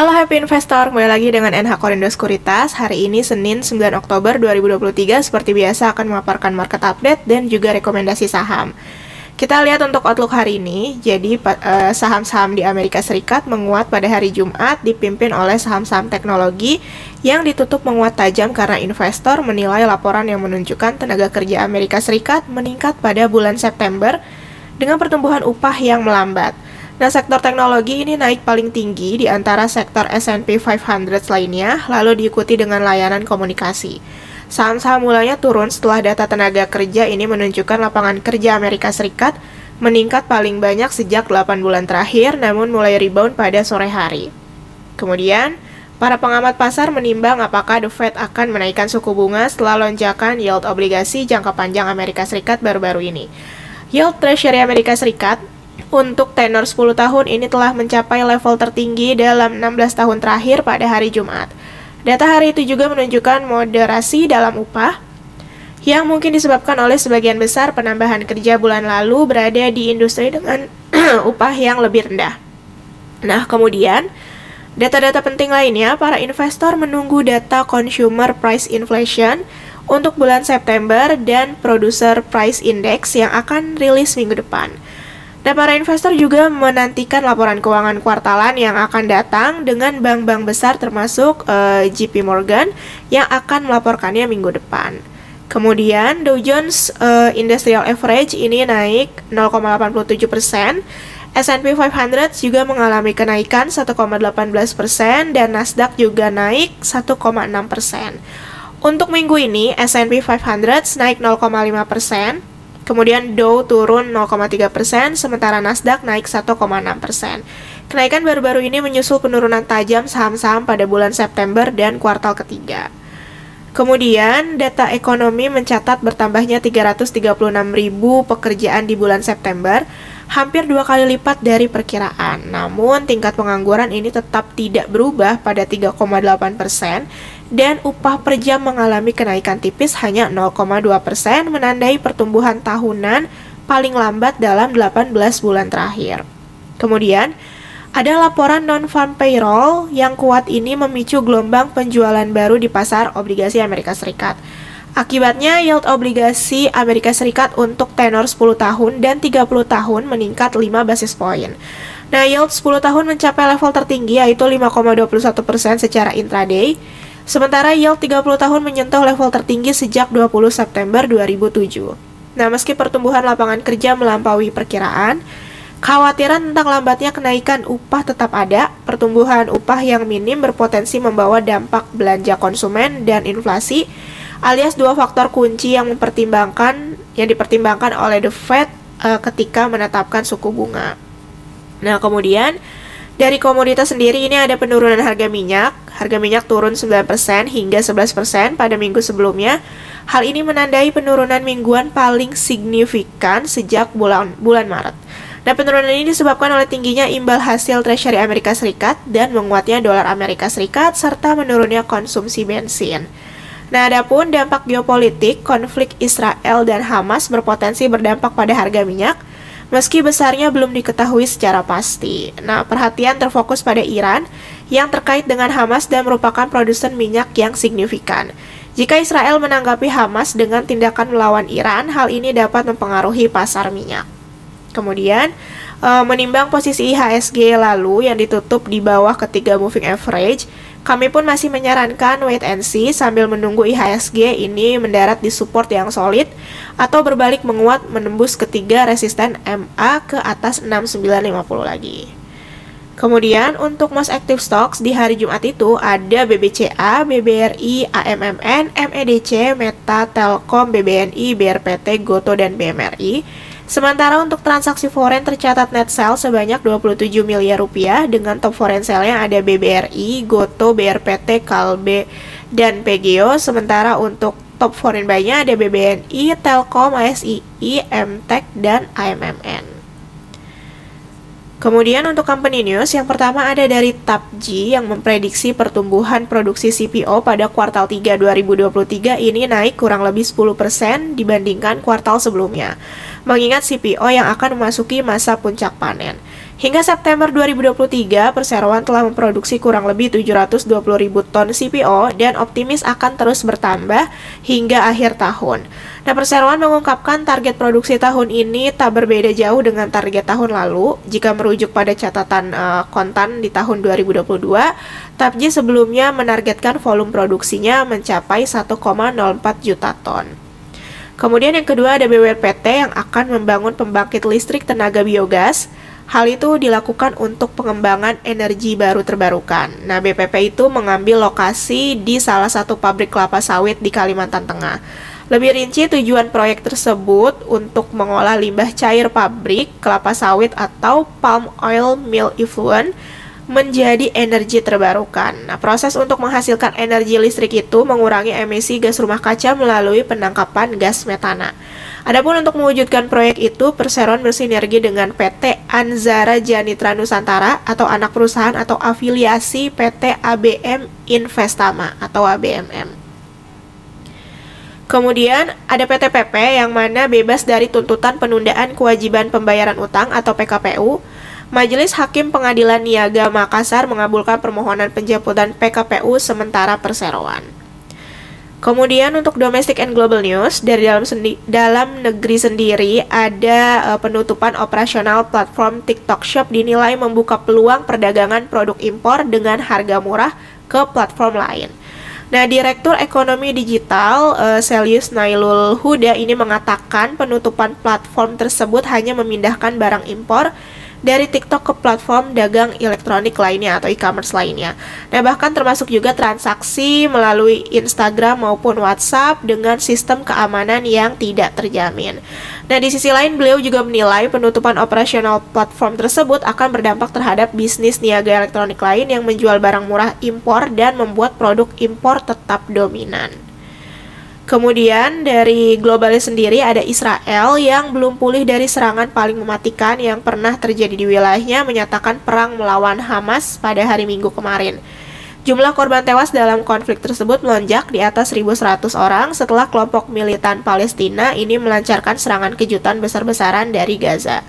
Halo Happy Investor, kembali lagi dengan NH Korindo Sekuritas. Hari ini Senin 9 Oktober 2023, seperti biasa akan memaparkan market update dan juga rekomendasi saham. Kita lihat untuk outlook hari ini. Jadi saham-saham di Amerika Serikat menguat pada hari Jumat, dipimpin oleh saham-saham teknologi yang ditutup menguat tajam karena investor menilai laporan yang menunjukkan tenaga kerja Amerika Serikat meningkat pada bulan September dengan pertumbuhan upah yang melambat. Nah, sektor teknologi ini naik paling tinggi di antara sektor S&P 500 lainnya, lalu diikuti dengan layanan komunikasi. Saham-saham mulanya turun setelah data tenaga kerja ini menunjukkan lapangan kerja Amerika Serikat meningkat paling banyak sejak 8 bulan terakhir, namun mulai rebound pada sore hari. Kemudian, para pengamat pasar menimbang apakah The Fed akan menaikkan suku bunga setelah lonjakan yield obligasi jangka panjang Amerika Serikat baru-baru ini. Yield Treasury Amerika Serikat untuk tenor 10 tahun ini telah mencapai level tertinggi dalam 16 tahun terakhir pada hari Jumat. Data hari itu juga menunjukkan moderasi dalam upah yang mungkin disebabkan oleh sebagian besar penambahan kerja bulan lalu berada di industri dengan upah yang lebih rendah. Nah, kemudian data-data penting lainnya, para investor menunggu data Consumer Price Inflation untuk bulan September dan Producer Price Index yang akan rilis minggu depan. Dan para investor juga menantikan laporan keuangan kuartalan yang akan datang dengan bank-bank besar termasuk JP Morgan yang akan melaporkannya minggu depan. Kemudian Dow Jones Industrial Average ini naik 0,87%, S&P 500 juga mengalami kenaikan 1,18% dan Nasdaq juga naik 1,6%. Untuk minggu ini S&P 500 naik 0,5%. Kemudian Dow turun 0,3%, sementara Nasdaq naik 1,6%. Kenaikan baru-baru ini menyusul penurunan tajam saham-saham pada bulan September dan kuartal ketiga. Kemudian, data ekonomi mencatat bertambahnya 336.000 pekerjaan di bulan September, hampir 2 kali lipat dari perkiraan. Namun, tingkat pengangguran ini tetap tidak berubah pada 3,8%, dan upah per jam mengalami kenaikan tipis hanya 0,2%, menandai pertumbuhan tahunan paling lambat dalam 18 bulan terakhir. Kemudian, ada laporan non-farm payroll yang kuat ini memicu gelombang penjualan baru di pasar obligasi Amerika Serikat. Akibatnya, yield obligasi Amerika Serikat untuk tenor 10 tahun dan 30 tahun meningkat 5 basis poin. Nah, yield 10 tahun mencapai level tertinggi yaitu 5,21% secara intraday, sementara yield 30 tahun menyentuh level tertinggi sejak 20 September 2007. Nah, meski pertumbuhan lapangan kerja melampaui perkiraan, kekhawatiran tentang lambatnya kenaikan upah tetap ada. Pertumbuhan upah yang minim berpotensi membawa dampak belanja konsumen dan inflasi, alias dua faktor kunci yang dipertimbangkan oleh The Fed ketika menetapkan suku bunga. Nah, kemudian dari komoditas sendiri ini ada penurunan harga minyak. Harga minyak turun 9% hingga 11% pada minggu sebelumnya. Hal ini menandai penurunan mingguan paling signifikan sejak bulan Maret. Dan penurunan ini disebabkan oleh tingginya imbal hasil Treasury Amerika Serikat dan menguatnya dolar Amerika Serikat serta menurunnya konsumsi bensin. Nah, adapun dampak geopolitik, konflik Israel dan Hamas berpotensi berdampak pada harga minyak, meski besarnya belum diketahui secara pasti. Nah, perhatian terfokus pada Iran yang terkait dengan Hamas dan merupakan produsen minyak yang signifikan. Jika Israel menanggapi Hamas dengan tindakan melawan Iran, hal ini dapat mempengaruhi pasar minyak. Kemudian, menimbang posisi IHSG lalu yang ditutup di bawah ketiga moving average, kami pun masih menyarankan wait and see sambil menunggu IHSG ini mendarat di support yang solid atau berbalik menguat menembus ketiga resisten MA ke atas 6950 lagi. Kemudian untuk most active stocks di hari Jumat itu ada BBCA, BBRI, AMMN, MEDC, Meta, Telkom, BBNI, BRPT, Goto, dan BMRI. Sementara untuk transaksi foreign tercatat net sale sebanyak 27 miliar rupiah dengan top foreign sale-nya ada BBRI, Goto, BRPT, Kalbe, dan PGO. Sementara untuk top foreign buy-nya ada BBNI, Telkom, ASII, MTEK, dan AMMN. Kemudian untuk company news, yang pertama ada dari TAPG yang memprediksi pertumbuhan produksi CPO pada kuartal 3 2023 ini naik kurang lebih 10% dibandingkan kuartal sebelumnya, mengingat CPO yang akan memasuki masa puncak panen. Hingga September 2023, perseroan telah memproduksi kurang lebih 720.000 ton CPO dan optimis akan terus bertambah hingga akhir tahun. Nah, perseroan mengungkapkan target produksi tahun ini tak berbeda jauh dengan target tahun lalu. Jika merujuk pada catatan kontan di tahun 2022, TAPJ sebelumnya menargetkan volume produksinya mencapai 1,04 juta ton. Kemudian yang kedua ada BWLPT yang akan membangun pembangkit listrik tenaga biogas. Hal itu dilakukan untuk pengembangan energi baru terbarukan. Nah, BPP itu mengambil lokasi di salah satu pabrik kelapa sawit di Kalimantan Tengah. Lebih rinci, tujuan proyek tersebut untuk mengolah limbah cair pabrik kelapa sawit atau palm oil mill effluent menjadi energi terbarukan. Nah, proses untuk menghasilkan energi listrik itu mengurangi emisi gas rumah kaca melalui penangkapan gas metana. Adapun untuk mewujudkan proyek itu, perseroan bersinergi dengan PT Anzara Janitra Nusantara atau anak perusahaan atau afiliasi PT ABM Investama atau ABMM. Kemudian ada PT PP yang mana bebas dari tuntutan penundaan kewajiban pembayaran utang atau PKPU. Majelis Hakim Pengadilan Niaga Makassar mengabulkan permohonan penjemputan PKPU sementara perseroan. Kemudian untuk domestic and global news, dari dalam negeri sendiri ada penutupan operasional platform TikTok Shop dinilai membuka peluang perdagangan produk impor dengan harga murah ke platform lain. Nah, Direktur Ekonomi Digital Selius Nailul Huda ini mengatakan penutupan platform tersebut hanya memindahkan barang impor dari TikTok ke platform dagang elektronik lainnya atau e-commerce lainnya. Nah, bahkan termasuk juga transaksi melalui Instagram maupun WhatsApp dengan sistem keamanan yang tidak terjamin. Nah, di sisi lain beliau juga menilai penutupan operasional platform tersebut akan berdampak terhadap bisnis niaga elektronik lain yang menjual barang murah impor dan membuat produk impor tetap dominan. Kemudian dari globalis sendiri ada Israel yang belum pulih dari serangan paling mematikan yang pernah terjadi di wilayahnya, menyatakan perang melawan Hamas pada hari Minggu kemarin. Jumlah korban tewas dalam konflik tersebut melonjak di atas 1.100 orang setelah kelompok militan Palestina ini melancarkan serangan kejutan besar-besaran dari Gaza.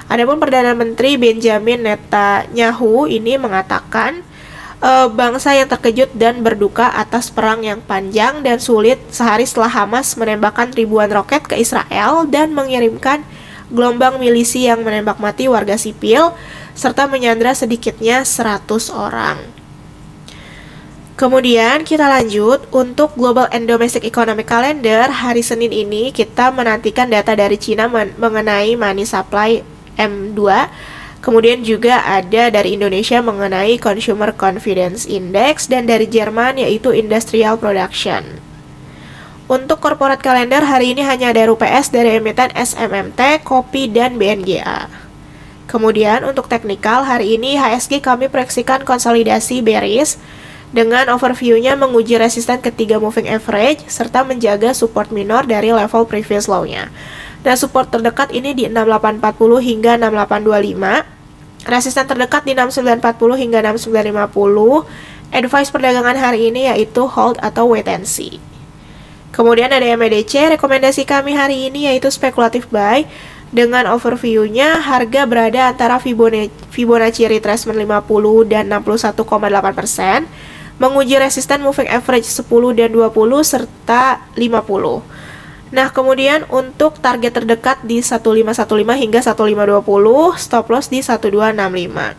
Adapun Perdana Menteri Benjamin Netanyahu ini mengatakan bangsa yang terkejut dan berduka atas perang yang panjang dan sulit sehari setelah Hamas menembakkan ribuan roket ke Israel dan mengirimkan gelombang milisi yang menembak mati warga sipil serta menyandra sedikitnya 100 orang. Kemudian kita lanjut untuk Global and Domestic Economic Calendar. Hari Senin ini kita menantikan data dari Cina mengenai money supply M2. Kemudian juga ada dari Indonesia mengenai Consumer Confidence Index dan dari Jerman yaitu Industrial Production. Untuk corporate calendar hari ini hanya ada RUPS dari emiten SMMT, Kopi, dan BNGA. Kemudian untuk teknikal hari ini HSG kami proyeksikan konsolidasi bearish dengan overview-nya menguji resisten ketiga moving average serta menjaga support minor dari level previous low-nya. Dan support terdekat ini di 6840 hingga 6825. Resisten terdekat di 6940 hingga 6950. Advice perdagangan hari ini yaitu hold atau wait and see. Kemudian ada MEDC, rekomendasi kami hari ini yaitu spekulatif buy. Dengan overview-nya harga berada antara Fibonacci retracement 50 dan 61,8%. Menguji resisten moving average 10 dan 20 serta 50. Nah, kemudian untuk target terdekat di 1515 hingga 1520, stop loss di 1265.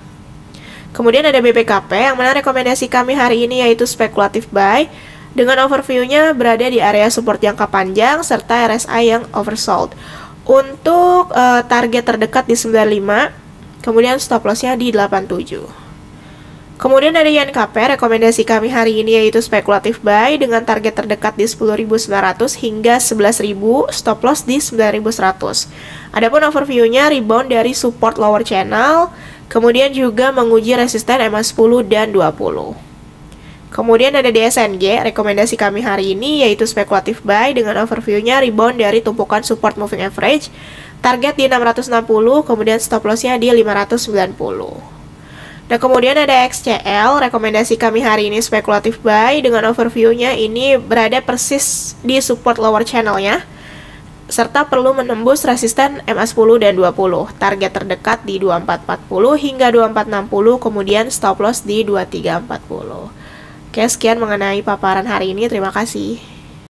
Kemudian ada BBKP yang mana rekomendasi kami hari ini yaitu spekulatif buy dengan overview-nya berada di area support jangka panjang serta RSI yang oversold. Untuk target terdekat di 95, kemudian stop loss-nya di 87. Kemudian ada YNKP, rekomendasi kami hari ini yaitu spekulatif buy dengan target terdekat di 10.900 hingga 11.000, stop loss di 9.100. Adapun overview-nya rebound dari support lower channel, kemudian juga menguji resisten MA10 dan 20. Kemudian ada DSNG, rekomendasi kami hari ini yaitu spekulatif buy dengan overview-nya rebound dari tumpukan support moving average, target di 660, kemudian stop loss-nya di 590. Nah, kemudian ada XCL, rekomendasi kami hari ini spekulatif buy dengan overview-nya ini berada persis di support lower channel-nya. serta perlu menembus resisten MA10 dan 20. Target terdekat di 2440 hingga 2460, kemudian stop loss di 2340. Oke, sekian mengenai paparan hari ini. Terima kasih.